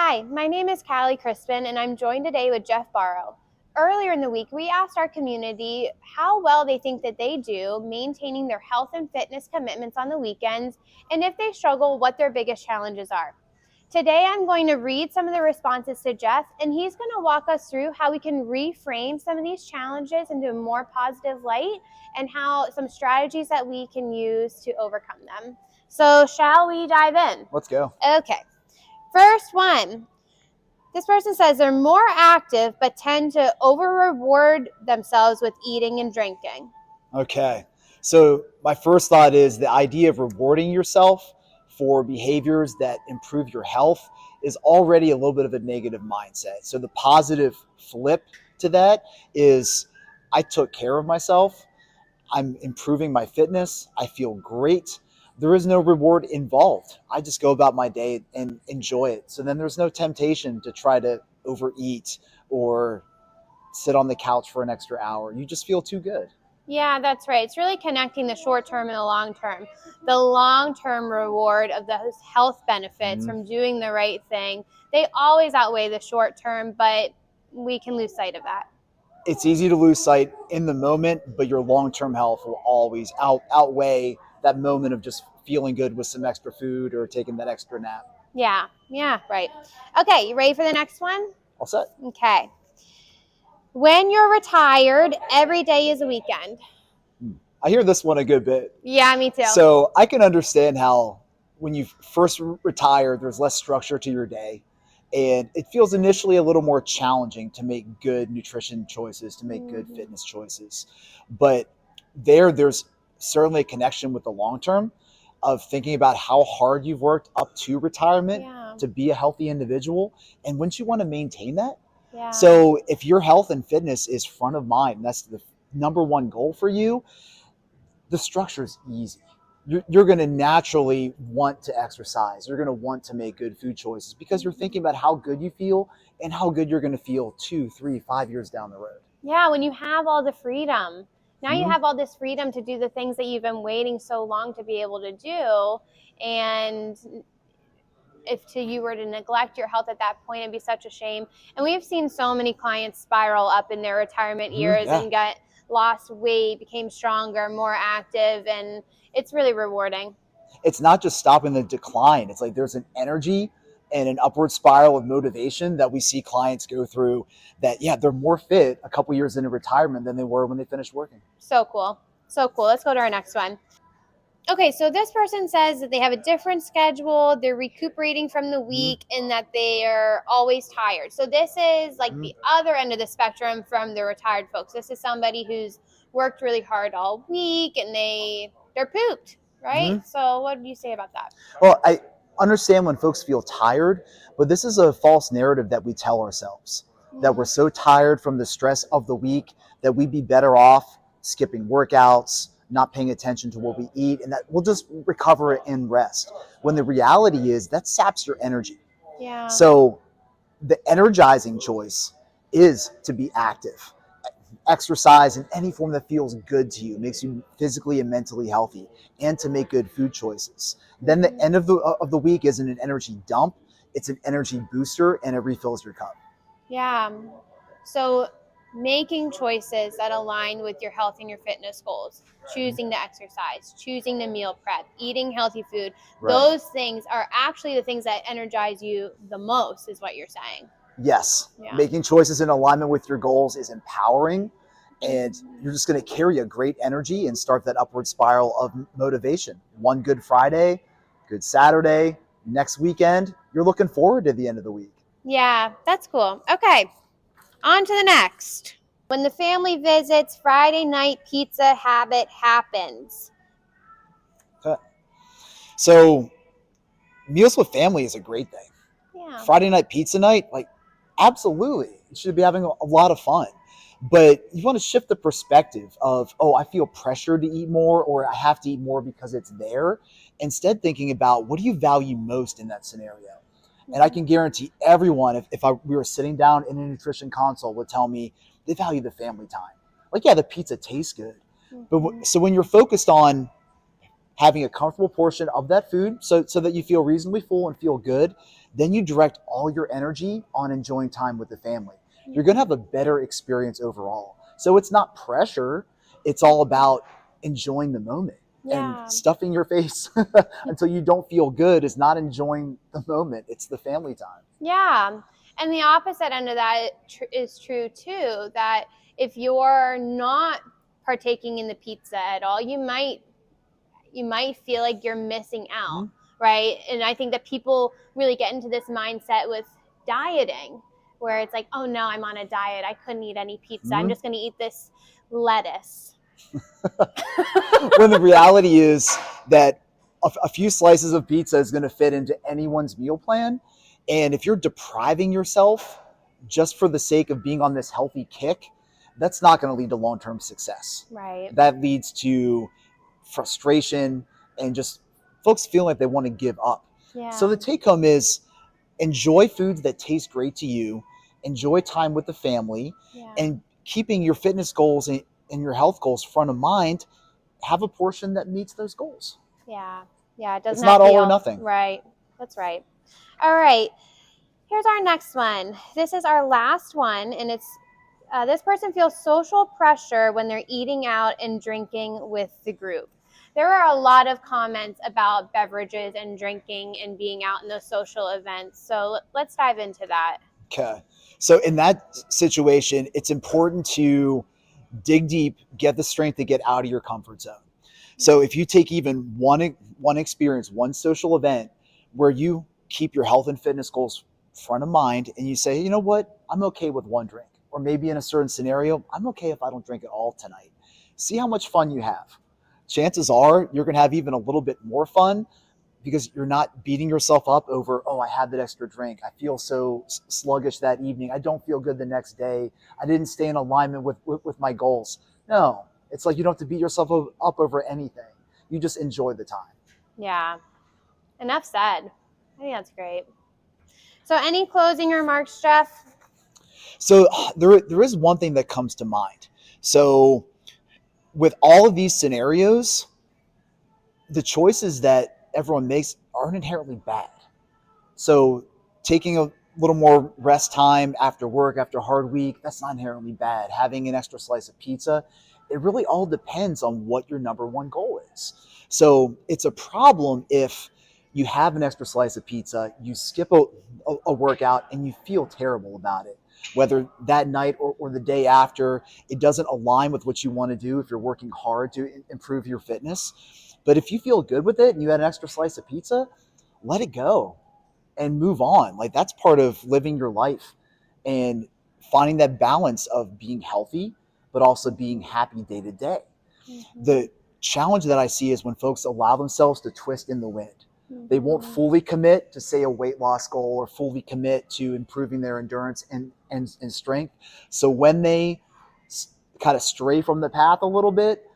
Hi, my name is Callie Krispin, and I'm joined today with Geoff Borro. Earlier in the week, we asked our community how well they think that they do maintaining their health and fitness commitments on the weekends, and if they struggle, what their biggest challenges are. Today, I'm going to read some of the responses to Geoff, and he's going to walk us through how we can reframe some of these challenges into a more positive light and how some strategies that we can use to overcome them. So, shall we dive in? Let's go. Okay. First one. This person says they're more active but tend to over-reward themselves with eating and drinking. Okay. So my first thought is the idea of rewarding yourself for behaviors that improve your health is already a little bit of a negative mindset. So the positive flip to that is I took care of myself. I'm improving my fitness. I feel great. There is no reward involved. I just go about my day and enjoy it. So then there's no temptation to try to overeat or sit on the couch for an extra hour. You just feel too good. Yeah, that's right. It's really connecting the short term and the long term. The long term reward of those health benefits from doing the right thing, they always outweigh the short term, but we can lose sight of that. It's easy to lose sight in the moment, but your long-term health will always outweigh that moment of just feeling good with some extra food or taking that extra nap. Yeah, right. Okay, you ready for the next one? All set. Okay. When you're retired, every day is a weekend. I hear this one a good bit. Yeah, me too. So I can understand how when you first retire, there's less structure to your day. And it feels initially a little more challenging to make good nutrition choices, to make good fitness choices. But there's certainly a connection with the long term of thinking about how hard you've worked up to retirement to be a healthy individual. And wouldn't you want to maintain that? Yeah. So if your health and fitness is front of mind, that's the number one goal for you, the structure is easy. You're going to naturally want to exercise. You're going to want to make good food choices because you're thinking about how good you feel and how good you're going to feel 2, 3, 5 years down the road. Yeah, when you have all the freedom. Now you have all this freedom to do the things that you've been waiting so long to be able to do. And if you were to neglect your health at that point, it'd be such a shame. And we've seen so many clients spiral up in their retirement years and lost weight, became stronger, more active, and it's really rewarding. It's not just stopping the decline. It's like there's an energy and an upward spiral of motivation that we see clients go through that, they're more fit a couple years into retirement than they were when they finished working. So cool. So cool. Let's go to our next one. Okay, so this person says that they have a different schedule, they're recuperating from the week, and that they are always tired. So this is like the other end of the spectrum from the retired folks. This is somebody who's worked really hard all week and they're pooped, right? So what do you say about that? Well, I understand when folks feel tired, but this is a false narrative that we tell ourselves, that we're so tired from the stress of the week that we'd be better off skipping workouts, not paying attention to what we eat, and that we'll just recover and rest. When the reality is that saps your energy. Yeah. So the energizing choice is to be active. Exercise in any form that feels good to you, makes you physically and mentally healthy, and to make good food choices. Then the end of the week isn't an energy dump, it's an energy booster, and it refills your cup. Yeah. So making choices that align with your health and your fitness goals, choosing to exercise, choosing to meal prep, eating healthy food, those things are actually the things that energize you the most, is what you're saying. Yes. Making choices in alignment with your goals is empowering, and you're just going to carry a great energy and start that upward spiral of motivation. One good Friday, good Saturday, next weekend, you're looking forward to the end of the week. Yeah, that's cool. Okay, on to the next. When the family visits, Friday night pizza habit happens. So meals with family is a great thing. Yeah. Friday night pizza night, like, absolutely. You should be having a lot of fun. But you want to shift the perspective of, I feel pressured to eat more, or I have to eat more because it's there. Instead, thinking about what do you value most in that scenario? And I can guarantee everyone, if we were sitting down in a nutrition consult, would tell me they value the family time. Like, the pizza tastes good. But so when you're focused on having a comfortable portion of that food so that you feel reasonably full and feel good. Then you direct all your energy on enjoying time with the family. You're going to have a better experience overall. So it's not pressure. It's all about enjoying the moment. And Yeah. stuffing your face until you don't feel good is not enjoying the moment. It's the family time. Yeah. And the opposite end of that is true too, that if you're not partaking in the pizza at all, you might feel like you're missing out, right? And I think that people really get into this mindset with dieting, where it's like, oh no, I'm on a diet. I couldn't eat any pizza. I'm just going to eat this lettuce. When the reality is that a few slices of pizza is going to fit into anyone's meal plan. And if you're depriving yourself just for the sake of being on this healthy kick, that's not going to lead to long-term success. Right. That leads to frustration and just folks feeling like they want to give up. Yeah. So the take home is enjoy foods that taste great to you, enjoy time with the family, and keeping your fitness goals and your health goals front of mind, have a portion that meets those goals. Yeah. Yeah. It doesn't It's have not to be all or nothing. Right. That's right. All right. Here's our next one. This is our last one, and it's this person feels social pressure when they're eating out and drinking with the group. There are a lot of comments about beverages and drinking and being out in those social events. So let's dive into that. Okay. So in that situation, it's important to dig deep, get the strength to get out of your comfort zone. So if you take even one experience, one social event where you keep your health and fitness goals front of mind and you say, you know what, I'm okay with one drink. Or maybe in a certain scenario, I'm okay if I don't drink at all tonight. See how much fun you have. Chances are you're going to have even a little bit more fun because you're not beating yourself up over, oh, I had that extra drink. I feel so sluggish that evening. I don't feel good the next day. I didn't stay in alignment with my goals. No, it's like you don't have to beat yourself up over anything. You just enjoy the time. Yeah. Enough said. I think that's great. So any closing remarks, Geoff? So there is one thing that comes to mind. So with all of these scenarios, the choices that everyone makes aren't inherently bad. So taking a little more rest time after work, after a hard week, that's not inherently bad. Having an extra slice of pizza, it really all depends on what your number one goal is. So it's a problem if you have an extra slice of pizza, you skip a workout, and you feel terrible about it. Whether that night or the day after, it doesn't align with what you want to do if you're working hard to improve your fitness. But if you feel good with it and you had an extra slice of pizza, let it go and move on. Like that's part of living your life and finding that balance of being healthy, but also being happy day to day. The challenge that I see is when folks allow themselves to twist in the wind. They won't fully commit to, say, a weight loss goal or fully commit to improving their endurance and strength. So when they kind of stray from the path a little bit,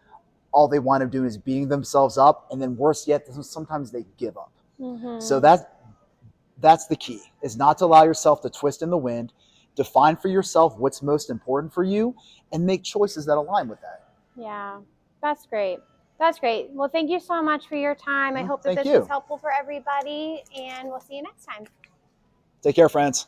all they wind up doing is beating themselves up. And then worse yet, sometimes they give up. So that's the key, is not to allow yourself to twist in the wind. Define for yourself what's most important for you and make choices that align with that. Yeah, that's great. That's great. Well, thank you so much for your time. I hope that this was helpful for everybody, and we'll see you next time. Take care, friends.